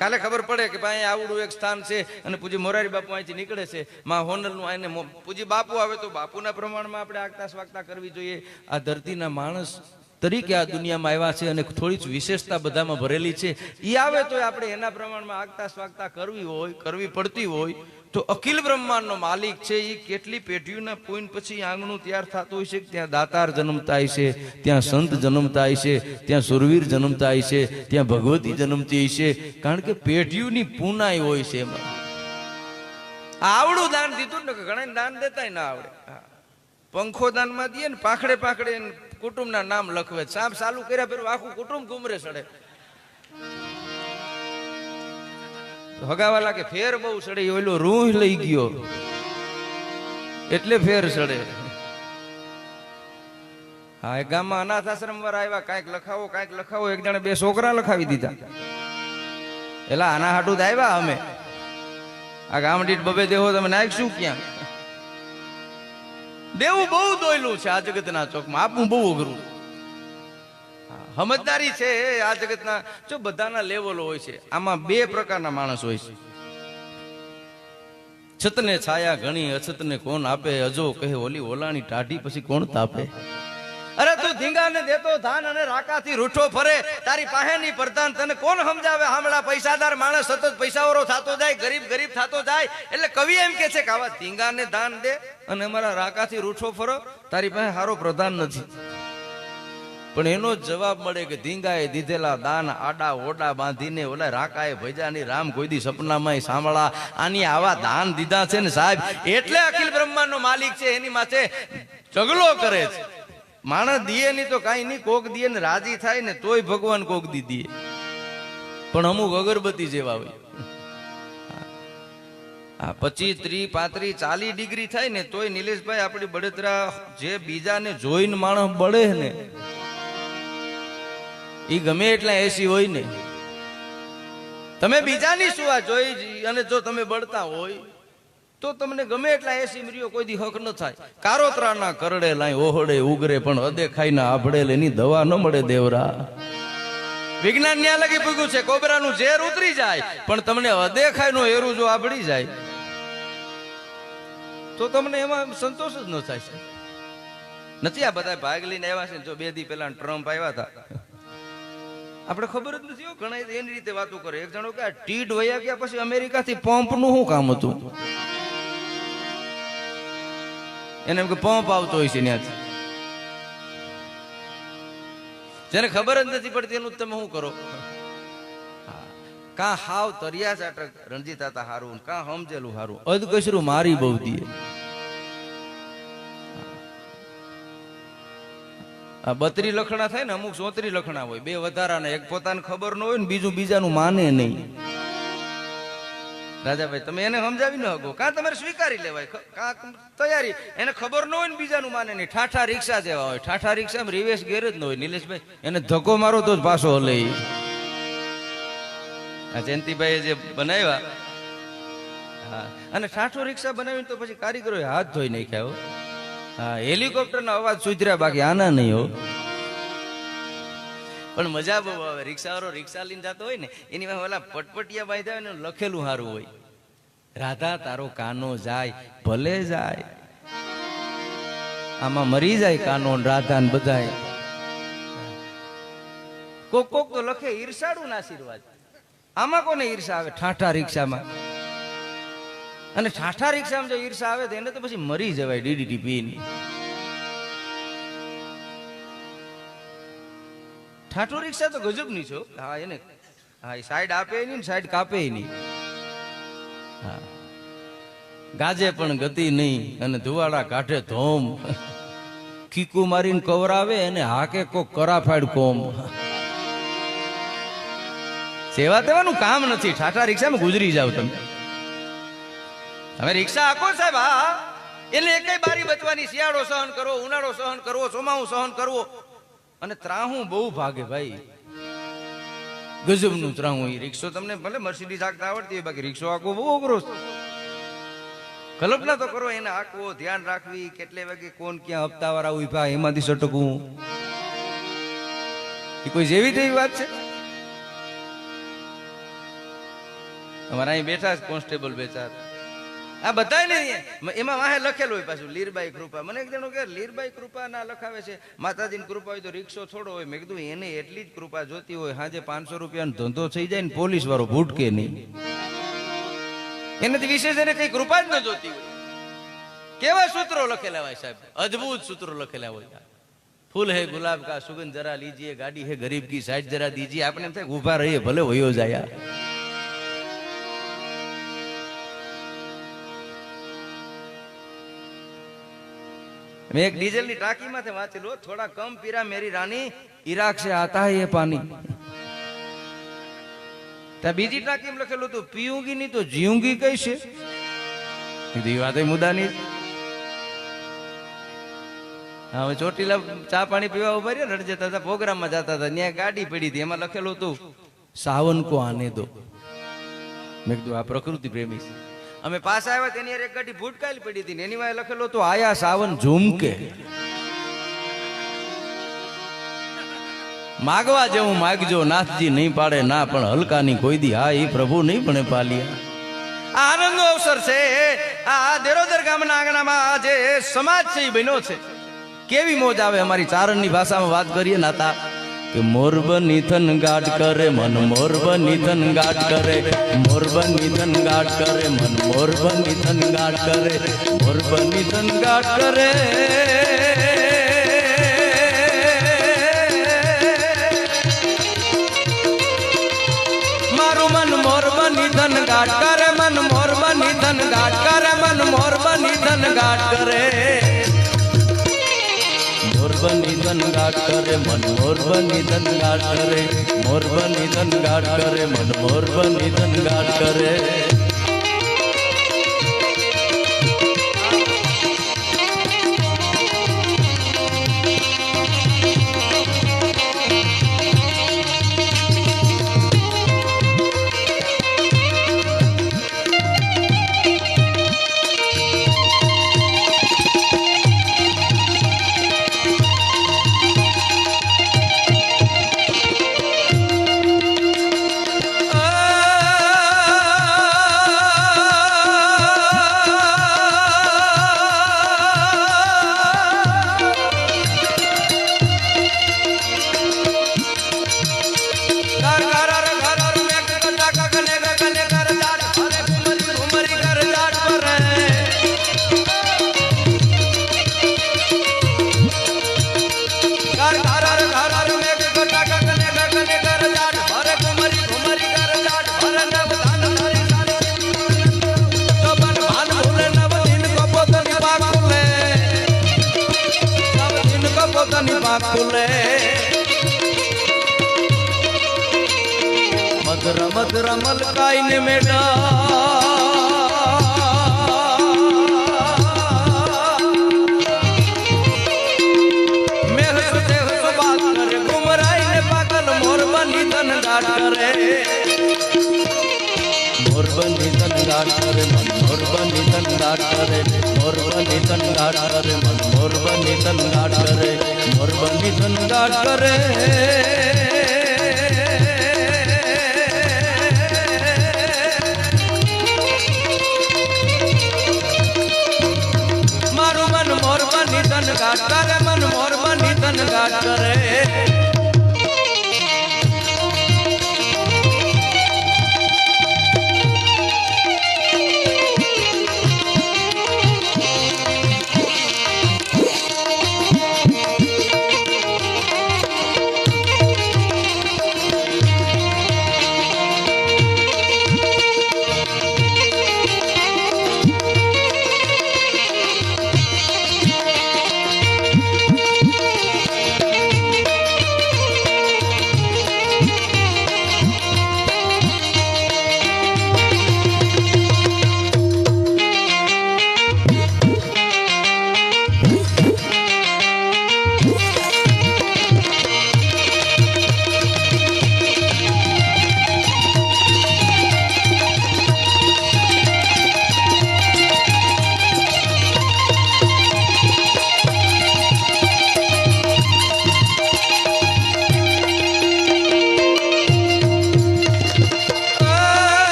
કાલે ખબર પડે કે ભાઈ આવડું એક સ્થાન છે અને પૂજી મોરારી બાપુ અહીંથી નીકળે છે માં હોનલનું આને પૂજી બાપુ આવે તો બાપુના પ્રમાણમાં આપણે આગતા સ્વાગતા કરવી જોઈએ આ ધરતીના માણસ તરીકે આ દુનિયામાં આવ્યા છે અને થોડી જ વિશેષતા બધામાં ભરેલી છે એ આવે તો આપણે એના પ્રમાણમાં આગતા સ્વાગતા કરવી પડતી હોય તો અખિલ બ્રહ્માંડનો માલિક છે એ કેટલી પેઢીઓના પોઈન્ટ પછી આંગણું તૈયાર થતું હોય છે ત્યાં દાતાર જન્મતા છે ત્યાં સંત જન્મતા છે ત્યાં સુરવીર જન્મતા છે ત્યાં ભગવતી જન્મતી છે કારણ કે પેઢીઓની પૂનાઈ હોય છે એમાં આવડું દાન દીધું ને ઘણા દાન દેતા ના આવડે પંખો દાનમાં દઈએ ને પાખડે કુટુંબના નામ લખવે સાપ ચાલુ કર્યા પેલું આખું કુટુંબ ઘુમરે ચડે હગાવાલા કે ફેર બહુ ચડે ઓલો રૂહ લઈ ગયો એટલે ફેર ચડે હા એક ગામમાં અનાથ આશ્રમ વાળા આવ્યા કાંઈક લખાવો એક જણે 2 છોકરા લખાવી દીધા એલા આના હાટું જ આવ્યા અમે આ ગામ દીઠ 2 દેહો તમે નાખશું ક્યાં દેવું બહુ દોયલું છે આ જગતના ચોકમાં આપવું બહુ અઘરું સમજદારી છે આ જગતના જો બધાના લેવલો હોય છે આમાં 2 પ્રકારના માણસ હોય છે છતને છાયા ઘણી અછતને કોણ આપે અજો કહે ઓલી ઓલાની ટાઢી પછી કોણ તાપે અરે તું ધીંગાને દેતો ધાન અને રાકાથી રૂઠો ફરે તારી પાહેની પ્રધાન તને કોણ સમજાવે હામળા પૈસાદાર માણસ સતત પૈસાવાળો થતો જાય ગરીબ થતો જાય એટલે કવિ એમ કે છે કે આવા ધીંગાને દાન દે અને અમારા રાકાથી રૂઠો ફરો તારી પાસે હારો પ્રધાન નથી પણ એનો જવાબ મળે કે ધીંગાએ દીધેલા દાન આડા ઓડા બાંધીને ઓલા રાકાએ ભજાની રામ કોઈ દી સપનામાં સાંભળા આની આવા દાન દીધા છે ને સાહેબ એટલે અખિલ બ્રહ્માંડનો માલિક છે એની માથે ઝઘડો કરે છે માણસ દીએ નહીં તો કઈ નહીં કોક દીએ ને રાજી થાય ને તોય ભગવાન કોક દી દીએ પણ અમુક અગરબત્તી જેવા હોય 25, 30, 35, 40 ડિગ્રી થાય ને તોય નિલેશભાઈ આપણી બળતરા જે બીજાને જોઈને માણસ બળે ને એ ગમે એટલા એસી હોય ને તમે બીજાની શું આ જોઈ અને જો તમે બળતા હોય તો તમને ગમે એટલા એસી મર્યો કોઈ દી હક ન થાય કારોતરાના કરડે લાય ઓહડે ઉગરે પણ અદેખાઈના આભડે એની દવા ન મળે દેવરા વિજ્ઞાન ન્યા લગી પૂગ્યું છે કોબરાનું ઝેર ઉતરી જાય પણ તમને અદેખાઈનું એરું જો આભડી જાય તો તમને એમાં સંતોષ જ ન થાય નથી આ બધા ભાગ લઈને આવ્યા છે જો 2 દી પહેલા ટ્રમ્પ આવ્યા હતા આપણે ખબર જ નથી ઘણા એની રીતે વાતો કરે એક જણો કે ટીડ વયા ગયા પછી અમેરિકાથી પંપનું શું કામ હતું એને એમ કે પંપ આવતો હોય છે ત્યાંથી જેને ખબર જ નથી પડતી એનું તમે શું કરો કા હાવ તરિયા ચાટક રણજીત હતા હારું કા સમજેલું હારું અધકસરું મારી બહુ દીએ આ 32 લખણા થાય ને અમુક 34 લખણા હોય 2 વધારાના એક પોતાને ખબર ન હોય ને બીજું બીજાનું માને નહીં રાજાભાઈ તમે એને સમજાવી ન શકો, કાં તમારે સ્વીકારી લેવાય, કાં તૈયારી. એને ખબર ન હોય ને બીજાનું માને નહીં. ઠાઠા રિક્ષા જેવા હોય, ઠાઠા રિક્ષામાં રિવેશ ગેર જ ન હોય. નિલેશભાઈ એને ધક્કો મારો તો જ પાછો હલે. આ જયંતિભાઈ જે બનાવ્યા, હા, અને ઠાઠો રિક્ષા બનાવીને તો પછી કારીગરોએ હાથ ધોઈ નાખ્યા. હા, હેલિકોપ્ટરનો અવાજ સુધર્યા, બાકી આના નહીં હો. પણ મજા બહુ આવે. રિક્ષાવાળો રિક્ષા લઈને જતો હોય ને એની માં ઓલા પટપટિયા બાંધ્યા હોય ને લખેલું સારું હોય, રાધા તારો કાનો જાય ભલે જાય. આમાં મરી જાય કાનો રાધા ને બધાય. કોક કોક તો લખે ઈર્ષાળું ના આશીર્વાદ. આમાં કોને ઈર્ષા આવે? ઠાઠા રિક્ષામાં. અને ઠાઠા રિક્ષામાં જો ઈર્ષા આવે તો એને તો પછી મરી જવાય ડીડીટી પીને. ઠાઠો રિક્ષા તો ગજબ ની છો. હા, એને હા સાઈડ આપે નહીં, સાઈડ કાપે નહીં. હા, ગાજે પણ ગતિ નહીં અને ધુવાડા કાઢે ધોમ. કીકુ મારીને કવરાવે અને હાકે કોક કરાફાડ કોમ. સેવા દેવાનું કામ નથી. ઠાઠા રિક્ષામાં ગુજરી જાવ તમે. તમે રિક્ષા આખો સાહેબ, હા, એને એકઈ બારી બચવાની. શિયાળો સહન કરવો, ઉનાળો સહન કરવો, ચોમાસું સહન કરવો. અને ત્રાહું બહુ ભાગે ભાઈ, ગજબનું ત્રાહું. રિક્ષો તમને ભલે મર્સિડીઝ આંકતા આવડતી હોય, બાકી રિક્ષો આંકવો બહુ અઘરો. કલ્પના તો કરો એને આંકવો, ધ્યાન રાખવી, કેટલે વાગે કોણ ક્યાં હપ્તા વાળા ઉભા એમાંથી સટકવું. એ કોઈ જેવી તેવી વાત છે? અમારા અહીં બેઠા કોન્સ્ટેબલ બે ચાર, આ બધા નહીં, એમાં વાહે લખેલું હોય પાછું લીરબાઈ કૃપા. મને એક જણો કે લીરબાઈ કૃપા ના લખાવે છે, માતાજીની કૃપા હોય તો રિક્ષો થોડો હોય. મેં કીધું એને એટલી જ કૃપા જોતી હોય, સાંજે 500 રૂપિયાનો ધંધો થઈ જાય ને પોલીસ વાળો ભૂટકે નહીં. એનાથી વિશેષ એને કઈ કૃપા જ ન જોતી હોય. કેવા સૂત્રો લખેલા હોય સાહેબ, અદ્ભુત સૂત્રો લખેલા હોય. ફૂલ હે ગુલાબ કા સુગંધ જરા લીજીએ, ગાડી હે ગરીબ કી સાઈડ જરા દીજીએ. આપણે એમ થાય ઉભા રહીએ ભલે વયો જાય. मैं एक डीजल की टाकी में वाँचेलू, थोड़ा कम पीरा मेरी रानी, इराक से आता है ये पानी. त्या बीजी टाकी में लखेलू तो पीऊंगी नहीं तो जीऊंगी कैसे. बात मुद्दा नहीं. हाँ, ચોટીલા ચા પાણી પીવા ઉભા રહ્યા, રડ જતા હતા, પ્રોગ્રામ માં જતા હતા, ત્યાં ગાડી પડી હતી, એમાં લખેલું હતું સાવન કો આને દો. મેં કીધું આ પ્રકૃતિ પ્રેમી છે. અમે પાસ આવ્યા તેની એક ગાડી ભૂટકાયેલી પડી હતી, એની વાય લખેલું હતું આયા સાવન ઝુમકે. માગવા જેવું માગજો, નાથજી નહીં પાડે ના, પણ હલકાની કોઈ દી હા એ પ્રભુ નહીં પણ પાલ્યા. આ આનંદનો અવસર છે. આ દેરોદર ગામના આંગણામાં જે સમાજ છે એ બન્યો છે. કેવી મોજ આવે. અમારી ચારણની ભાષામાં વાત કરીએ નાતા કે મોરબની થન ગાટ કરે મન, મોરબની થન ગાટ કરે, મોરબની થન ગાટ કરે મન, મોરબની થન ગાટ કરે, મોરબની થન ગાટ કરે. મારું મન મોરબની થન ગાટ કરે, મન મોરબની થન ગાટ કરે, મન મોરબની થન ગાટ કરે. મોરબની ધન ગાટ કરે મન, મોરબની ધન ગાટ કરે, મોરબની ધન ગાટ કરે મન, મોરબની ધન ગાટ કરે. મુકાઈને મેડા મોરબની તન ગાટ કરે મન મોરબની તન ગાટ કરે મોરબની તન ગાટ કરે મન મોરબની તન ગાટ કરે મોરબની તન ગાટ કરે મારું મન મોરબની તન ગાટ કરે મન મોરબની તન ગાટ કરે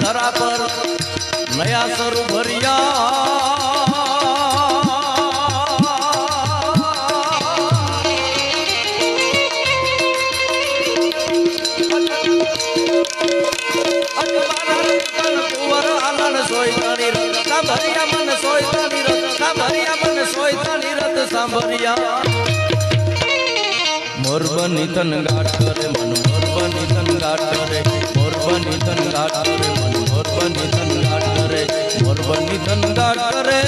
ધરા પર નયા સરું મોરબની તન ગાટ કરે મન મોરબની તન ગાટ કરે મોરબની તન ગાટ કરે મન મોરબની તન ગાટ કરે મોરબની તન ગાટ કરે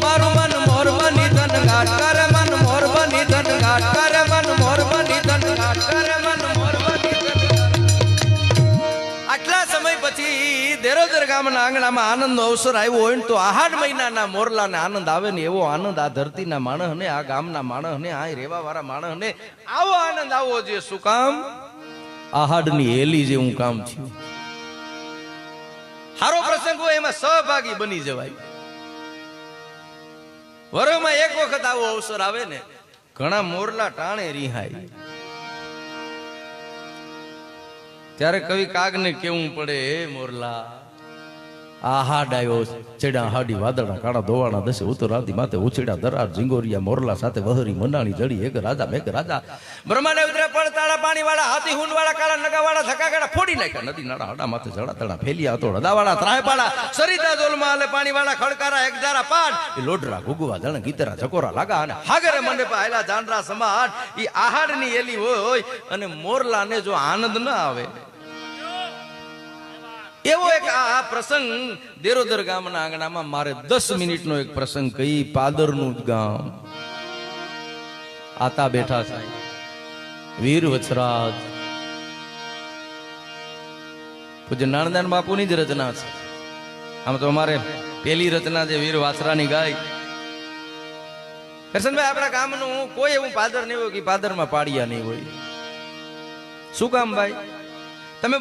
મારું મન મોરબની તન ગાટ કરે મન મોરબની તન ગાટ કરે મન મોરબની તન ગાટ કરે મન મોરબની તન આટલા સમય પછી દેરોદર ગામના આંગણામાં આનંદનો અવસર આવ્યો હોય ને તો આહાડ મહિનાના મોરલાને આનંદ આવે ને એવો આનંદ આ ધરતીના માણસને આ ગામના માણસને આ રહેવા વાળા માણસને આવો આનંદ આવવો જોઈએ. શું કામ? આહાડની હેલી જેવું કામ થયું. સારો પ્રસંગ હોય એમાં સહભાગી બની જવાય. વરોમાં એક વખત આવો અવસર આવે ને ઘણા મોરલા ટાણે રિહાય ત્યારે કવિ કાગને કેવું પડે, હે મોરલા આહાડ આવ્યો ચેડા હાડી વાદળા કાળા દોવાણા દસે ઉતરાતી માથે ઉછેડા દરાર ઝીંગોરિયા મોરલા સાથે વહરી મંડાણી જડી એક રાજા મેઘ રાજા બ્રહ્માને ઉતરે પડતાળા પાણી વાળા હાથી હુંડ વાળા કાળા નગા વાળા ધકાગાડા ફોડી નાખ્યા નદી નાળા હાડા માથે જડા તડા ફેલિયા હતો હદા વાળા ત્રાય પાડા સરિતા દોલમાં આલે પાણી વાળા ખડકારા એક ધારા પાડ એ લોડરા ગુગવા જણ ગીતરા ચકોરા લાગા અને હાગરે મંડે પાયલા જાંડરા સમાટ ઈ આહાડની એલી હોય અને મોરલાને જો આનંદ ન આવે એવો એક આ પ્રસંગ દેરોદર ગામના આંગણામાં મારે 10 મિનિટનો એક પ્રસંગ કહી. પાદરનું ગામ આતા બેઠા છે વીર વછરાજ પૂજ્ય નાણદાન બાપુની જ રચના છે. આમ તો અમારે પેલી રચના છે વીર વાછરાની ગાય. કરશનભાઈ આપણા ગામનું કોઈ એવું પાદર નહીં હોય કે પાદરમાં પાડિયા નહીં હોય. શું કામ ભાઈ? તમે